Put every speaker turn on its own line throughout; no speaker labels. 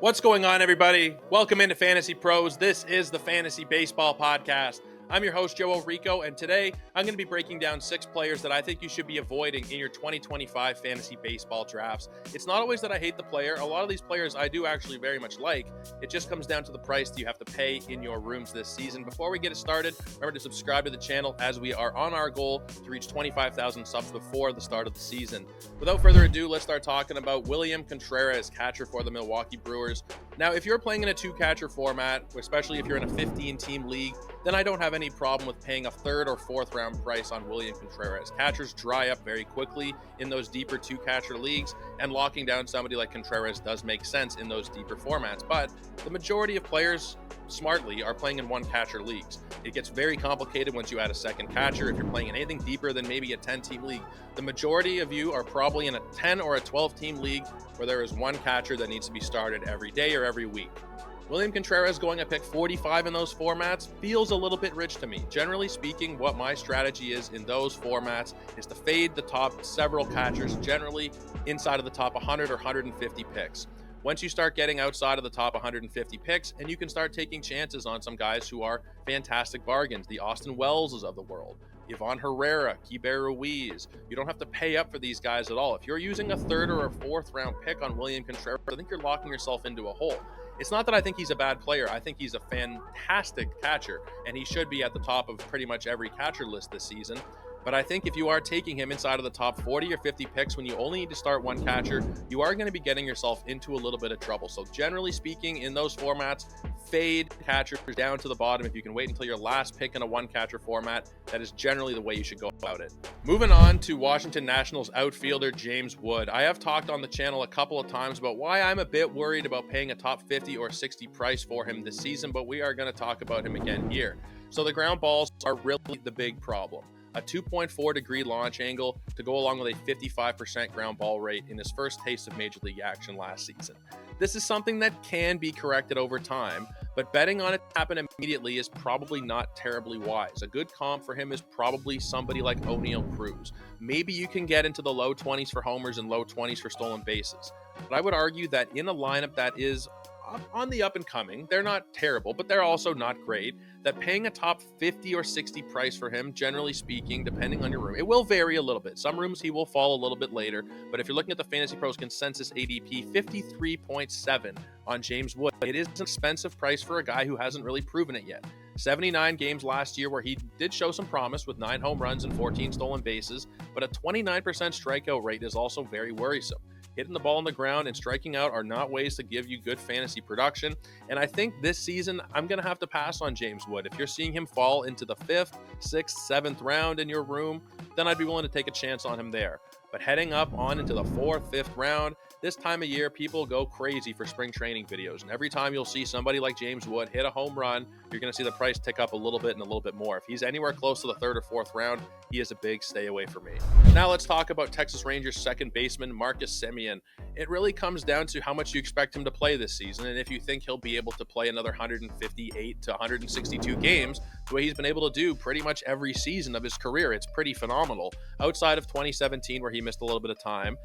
What's going on, everybody? Welcome into Fantasy Pros. This is the Fantasy Baseball Podcast. I'm your host, Joe Orrico, and today I'm going to be breaking down 6 players that I think you should be avoiding in your 2025 fantasy baseball drafts. It's not always that I hate the player. A lot of these players I do actually very much like. It just comes down to the price that you have to pay in your rooms this season. Before we get it started, remember to subscribe to the channel as we are on our goal to reach 25,000 subs before the start of the season. Without further ado, let's start talking about William Contreras, catcher for the Milwaukee Brewers. Now, if you're playing in a 2-catcher format, especially if you're in a 15-team league, then I don't have any problem with paying a 3rd or 4th round price on William Contreras. Catchers dry up very quickly in those deeper 2-catcher leagues, and locking down somebody like Contreras does make sense in those deeper formats. But the majority of players, smartly, are playing in 1-catcher leagues. It gets very complicated once you add a second catcher. If you're playing in anything deeper than maybe a 10-team league, the majority of you are probably in a 10 or a 12-team league where there is 1 catcher that needs to be started every day or every week. William Contreras going at pick 45 in those formats feels a little bit rich to me. Generally speaking, what my strategy is in those formats is to fade the top several catchers, generally inside of the top 100 or 150 picks. Once you start getting outside of the top 150 picks, and you can start taking chances on some guys who are fantastic bargains, the Austin Wellses of the world, Ivan Herrera, Keibert Ruiz. You don't have to pay up for these guys at all. If you're using a 3rd or a 4th round pick on William Contreras, I think you're locking yourself into a hole. It's not that I think he's a bad player. I think he's a fantastic catcher, and he should be at the top of pretty much every catcher list this season. But I think if you are taking him inside of the top 40 or 50 picks when you only need to start 1 catcher, you are going to be getting yourself into a little bit of trouble. So generally speaking, in those formats, fade catchers down to the bottom. If you can wait until your last pick in a 1-catcher format, that is generally the way you should go about it. Moving on to Washington Nationals outfielder James Wood. I have talked on the channel a couple of times about why I'm a bit worried about paying a top 50 or 60 price for him this season, but we are going to talk about him again here. So the ground balls are really the big problem. A 2.4 degree launch angle to go along with a 55% ground ball rate in his first taste of Major League action last season. This is something that can be corrected over time, but betting on it to happen immediately is probably not terribly wise. A good comp for him is probably somebody like O'Neal Cruz. Maybe you can get into the low 20s for homers and low 20s for stolen bases. But I would argue that in a lineup that is on the up and coming, they're not terrible, but they're also not great, that paying a top 50 or 60 price for him, generally speaking, depending on your room, it will vary a little bit. Some rooms he will fall a little bit later, but if you're looking at the Fantasy Pros consensus ADP, 53.7 on James Wood, it is an expensive price for a guy who hasn't really proven it yet. 79 games last year where he did show some promise with 9 home runs and 14 stolen bases, but a 29% strikeout rate is also very worrisome. Hitting the ball on the ground and striking out are not ways to give you good fantasy production. And I think this season, I'm going to have to pass on James Wood. If you're seeing him fall into the 5th, 6th, 7th round in your room, then I'd be willing to take a chance on him there. But heading up on into the 4th, 5th round, this time of year, people go crazy for spring training videos. And every time you'll see somebody like James Wood hit a home run, you're going to see the price tick up a little bit and a little bit more. If he's anywhere close to the 3rd or 4th round, he is a big stay away for me. Now let's talk about Texas Rangers second baseman Marcus Semien. It really comes down to how much you expect him to play this season, and if you think he'll be able to play another 158 to 162 games, the way he's been able to do pretty much every season of his career. It's pretty phenomenal. Outside of 2017, where he missed a little bit of time,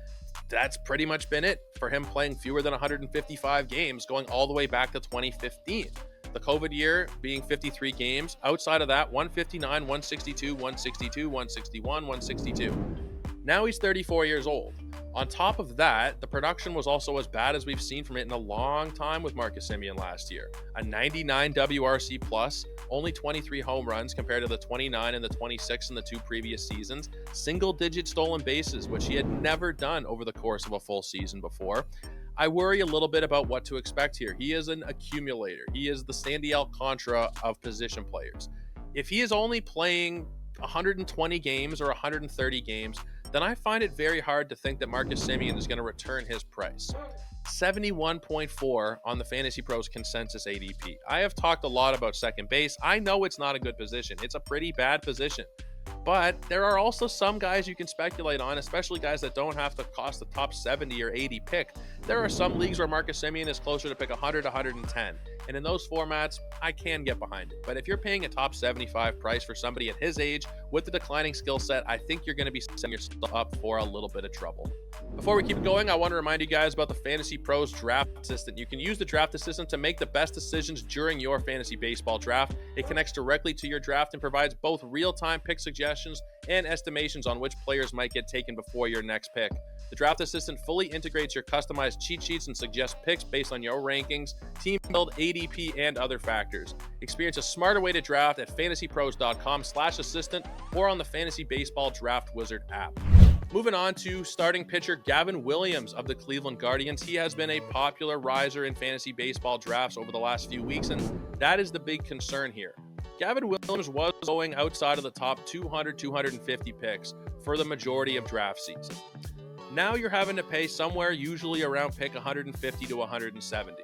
that's pretty much been it for him, playing fewer than 155 games, going all the way back to 2015. The COVID year being 53 games. Outside of that, 159, 162, 162, 161, 162. Now he's 34 years old. On top of that, the production was also as bad as we've seen from it in a long time with Marcus Semien last year. A 99 WRC plus, only 23 home runs compared to the 29 and the 26 in the 2 previous seasons. Single-digit stolen bases, which he had never done over the course of a full season before. I worry a little bit about what to expect here. He is an accumulator. He is the Sandy Alcantara of position players. If he is only playing 120 games or 130 games, then I find it very hard to think that Marcus Semien is going to return his price. 71.4 on the Fantasy Pros consensus ADP. I have talked a lot about second base. I know it's not a good position. It's a pretty bad position. But there are also some guys you can speculate on, especially guys that don't have to cost the top 70 or 80 pick. There are some leagues where Marcus Semien is closer to pick 100, 110. And in those formats, I can get behind it. But if you're paying a top 75 price for somebody at his age with the declining skill set, I think you're going to be setting yourself up for a little bit of trouble. Before we keep going, I want to remind you guys about the FantasyPros Draft Assistant. You can use the Draft Assistant to make the best decisions during your fantasy baseball draft. It connects directly to your draft and provides both real-time pick suggestions and estimations on which players might get taken before your next pick. The Draft Assistant fully integrates your customized cheat sheets and suggests picks based on your rankings, team build, ADP, and other factors. Experience a smarter way to draft at fantasypros.com/assistant or on the Fantasy Baseball Draft Wizard app. Moving on to starting pitcher Gavin Williams of the Cleveland Guardians. He has been a popular riser in fantasy baseball drafts over the last few weeks, and that is the big concern here. Gavin Williams was going outside of the top 200, 250 picks for the majority of draft season. Now you're having to pay somewhere usually around pick 150 to 170.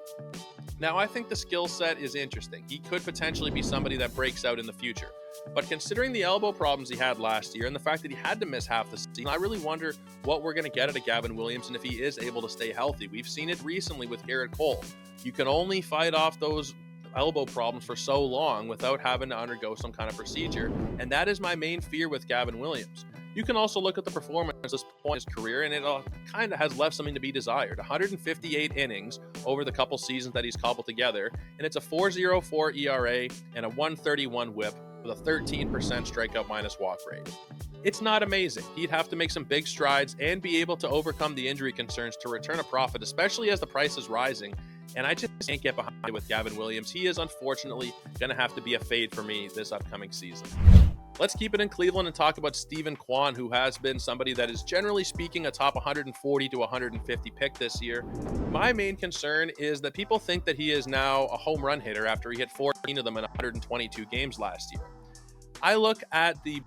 Now, I think the skill set is interesting. He could potentially be somebody that breaks out in the future. But considering the elbow problems he had last year and the fact that he had to miss half the season, I really wonder what we're going to get out of Gavin Williams and if he is able to stay healthy. We've seen it recently with Garrett Cole. You can only fight off those elbow problems for so long without having to undergo some kind of procedure, and that is my main fear with Gavin Williams. You can also look at the performance at this point in his career, and it kind of has left something to be desired. 158 innings over the couple seasons that he's cobbled together, and it's a 4.04 ERA and a 131 WHIP with a 13% strikeout minus walk rate. It's not amazing. He'd have to make some big strides and be able to overcome the injury concerns to return a profit, especially as the price is rising. And I just can't get behind it with Gavin Williams. He is unfortunately going to have to be a fade for me this upcoming season. Let's keep it in Cleveland and talk about Kwan, who has been somebody that is generally speaking a top 140 to 150 pick this year. My main concern is that people think that he is now a home run hitter after he hit 14 of them in 122 games last year. I look at the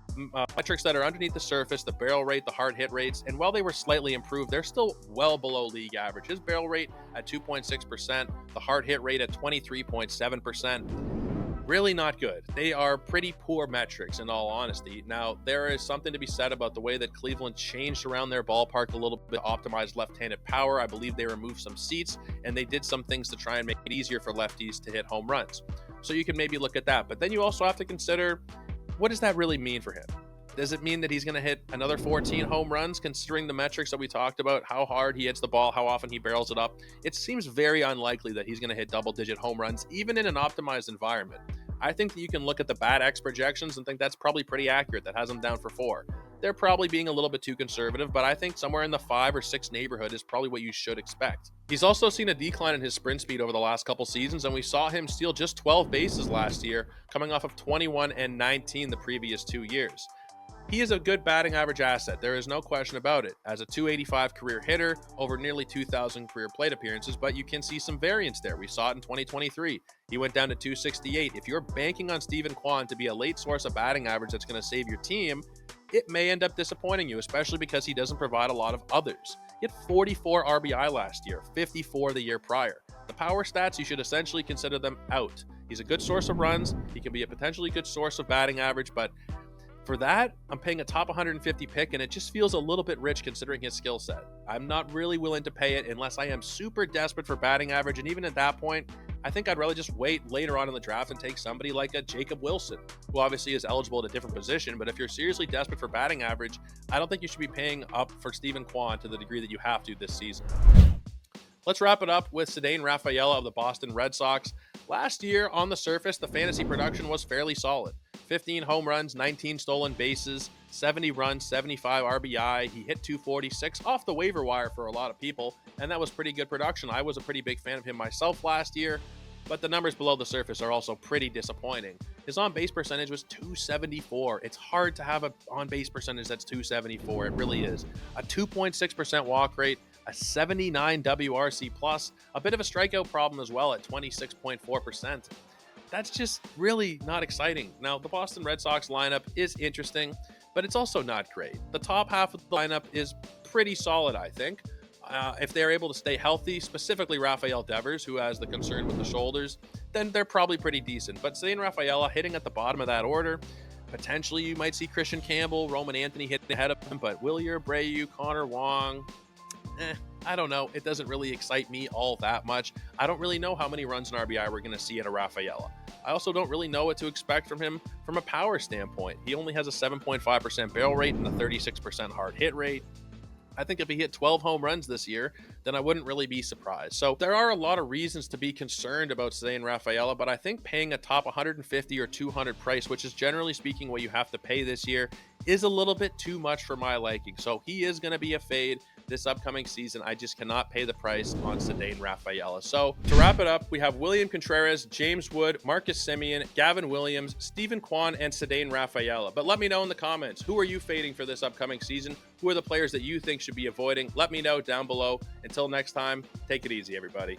metrics that are underneath the surface, the barrel rate, the hard hit rates, and while they were slightly improved, they're still well below league average. His barrel rate at 2.6%, the hard hit rate at 23.7%. Really not good. They are pretty poor metrics in all honesty. Now, there is something to be said about the way that Cleveland changed around their ballpark a little bit to optimize left-handed power. I believe they removed some seats and they did some things to try and make it easier for lefties to hit home runs. So you can maybe look at that. But then you also have to consider, what does that really mean for him? Does it mean that he's going to hit another 14 home runs, considering the metrics that we talked about, how hard he hits the ball, how often he barrels it up? It seems very unlikely that he's going to hit double-digit home runs, even in an optimized environment. I think that you can look at the BAT-X projections and think that's probably pretty accurate. That has him down for 4. They're probably being a little bit too conservative, but I think somewhere in the 5 or 6 neighborhood is probably what you should expect. He's also seen a decline in his sprint speed over the last couple seasons, and we saw him steal just 12 bases last year, coming off of 21 and 19 the previous 2 years. He is a good batting average asset, there is no question about it, as a 285 career hitter over nearly 2,000 career plate appearances, but you can see some variance there. We saw it in 2023. He went down to 268. If you're banking on Kwan to be a late source of batting average that's going to save your team, it may end up disappointing you, especially because he doesn't provide a lot of others. He had 44 RBI last year, 54 the year prior. The power stats, you should essentially consider them out. He's a good source of runs. He can be a potentially good source of batting average, but for that, I'm paying a top 150 pick, and it just feels a little bit rich considering his skill set. I'm not really willing to pay it unless I am super desperate for batting average, and even at that point, I think I'd rather just wait later on in the draft and take somebody like a Jacob Wilson, who obviously is eligible at a different position, but if you're seriously desperate for batting average, I don't think you should be paying up for Kwan to the degree that you have to this season. Let's wrap it up with Ceddanne Rafaela of the Boston Red Sox. Last year, on the surface, the fantasy production was fairly solid. 15 home runs, 19 stolen bases, 70 runs, 75 RBI. He hit 246 off the waiver wire for a lot of people, and that was pretty good production. I was a pretty big fan of him myself last year, but the numbers below the surface are also pretty disappointing. His on-base percentage was 274. It's hard to have an on-base percentage that's 274. It really is. A 2.6% walk rate, a 79 WRC+, a bit of a strikeout problem as well at 26.4%. That's just really not exciting. Now, the Boston Red Sox lineup is interesting, but it's also not great. The top half of the lineup is pretty solid, I think. If they're able to stay healthy, specifically Rafael Devers, who has the concern with the shoulders, then they're probably pretty decent. But Ceddanne Rafaela hitting at the bottom of that order, Potentially, you might see Christian Campbell, Roman Anthony hitting ahead of him, but Wilyer, Abreu, Connor Wong, I don't know. It doesn't really excite me all that much. I don't really know how many runs and RBI we're going to see at a Rafaela. I also don't really know what to expect from him from a power standpoint. He only has a 7.5% barrel rate and a 36% hard hit rate. I think if he hit 12 home runs this year, then I wouldn't really be surprised. So there are a lot of reasons to be concerned about Ceddanne Rafaela, but I think paying a top 150 or 200 price, which is generally speaking what you have to pay this year, is a little bit too much for my liking. So he is going to be a fade this upcoming season. I just cannot pay the price on Ceddanne Rafaela. So to wrap it up, we have William Contreras, James Wood, Marcus Semien, Gavin Williams, Stephen Kwan, and Ceddanne Rafaela. But let me know in the comments, who are you fading for this upcoming season? Who are the players that you think should be avoiding? Let me know down below. Until next time, take it easy, everybody.